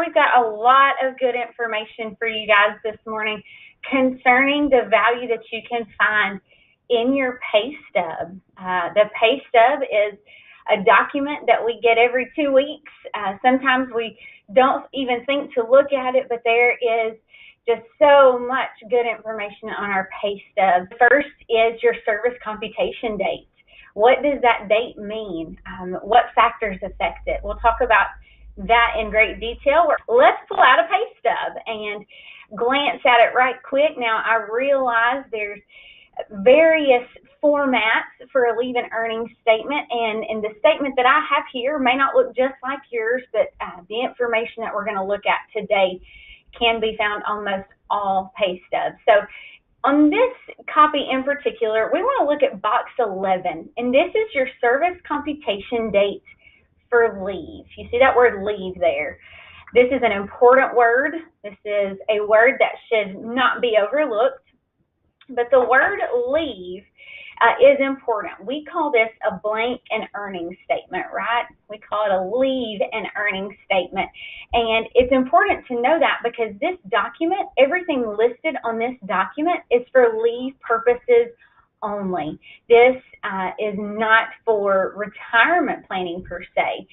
We've got a lot of good information for you guys this morning concerning the value that you can find in your pay stub. The pay stub is a document that we get every 2 weeks. Sometimes we don't even think to look at it, but there is just so much good information on our pay stub. First is your service computation date. What does that date mean? What factors affect it? We'll talk about that in great detail. Let's pull out a pay stub and glance at it right quick. Now, I realize there's various formats for a leave and earnings statement, and the statement that I have here may not look just like yours, but the information that we're going to look at today can be found on most all pay stubs. So on this copy in particular, we want to look at box 11, and this is your service computation date for leave. You see that word leave there. This is an important word. This is a word that should not be overlooked, but the word leave is important. We call this a blank and earnings statement, right? We call it a leave and earnings statement. And it's important to know that because this document, everything listed on this document is for leave purposes only. This is not for retirement planning per se.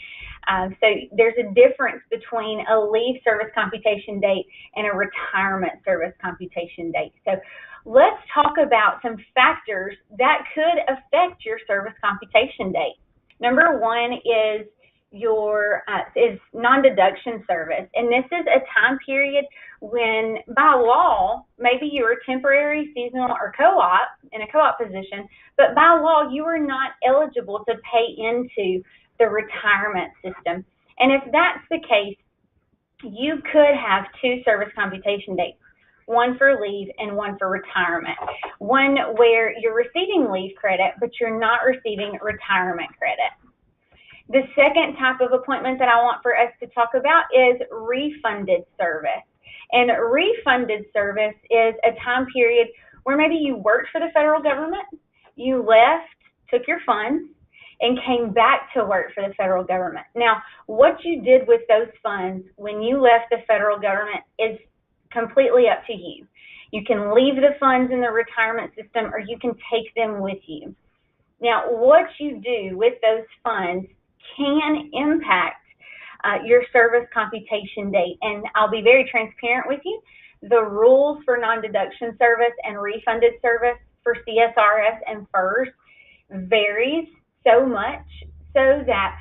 So there's a difference between a leave service computation date and a retirement service computation date. So let's talk about some factors that could affect your service computation date. Number one is your non-deduction service, and this is a time period when by law maybe you are temporary, seasonal, or co-op in a co-op position, but by law you are not eligible to pay into the retirement system. And if that's the case, you could have two service computation dates, one for leave and one for retirement. One where you're receiving leave credit, but you're not receiving retirement credit. The second type of appointment that I want for us to talk about is refunded service. And refunded service is a time period where maybe you worked for the federal government, you left, took your funds, and came back to work for the federal government. Now, what you did with those funds when you left the federal government is completely up to you. You can leave the funds in the retirement system or you can take them with you. Now, what you do with those funds can impact your service computation date. And I'll be very transparent with you. The rules for non-deduction service and refunded service for CSRS and FERS varies so much so that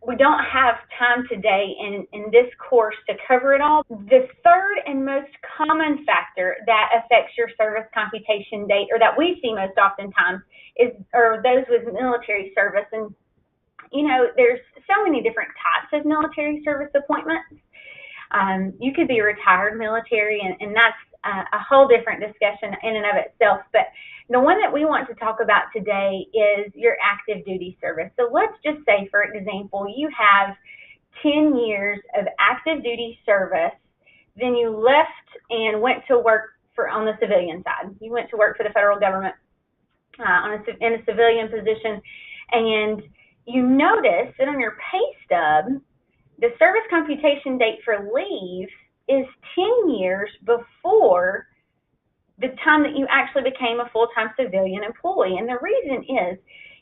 we don't have time today in this course to cover it all. The third and most common factor that affects your service computation date, or that we see most oftentimes, are those with military service. And you know, there's so many different types of military service appointments. You could be retired military, and that's a whole different discussion in and of itself. But the one that we want to talk about today is your active duty service. So let's just say, for example, you have 10 years of active duty service, then you left and went to work on the civilian side. You went to work for the federal government in a civilian position, and you notice that on your pay stub, the service computation date for leave is 10 years before the time that you actually became a full-time civilian employee. And the reason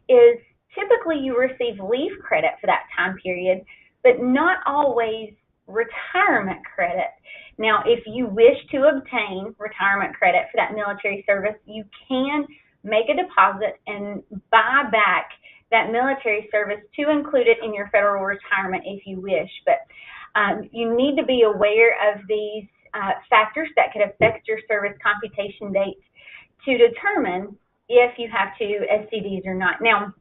is typically you receive leave credit for that time period, but not always retirement credit. Now, if you wish to obtain retirement credit for that military service, you can make a deposit and buy back that military service to include it in your federal retirement if you wish. But you need to be aware of these factors that could affect your service computation date to determine if you have two SCDs or not. Now,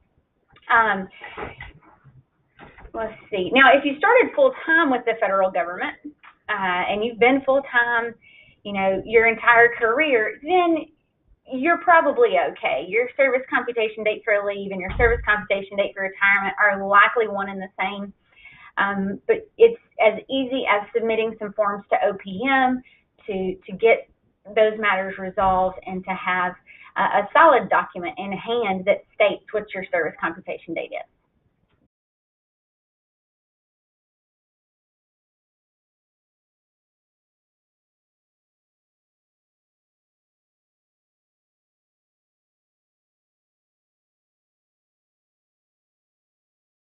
let's see. Now, if you started full-time with the federal government and you've been full-time, you know, your entire career, then you're probably okay. Your service computation date for leave and your service computation date for retirement are likely one and the same. But it's as easy as submitting some forms to OPM to get those matters resolved and to have a solid document in hand that states what your service computation date is.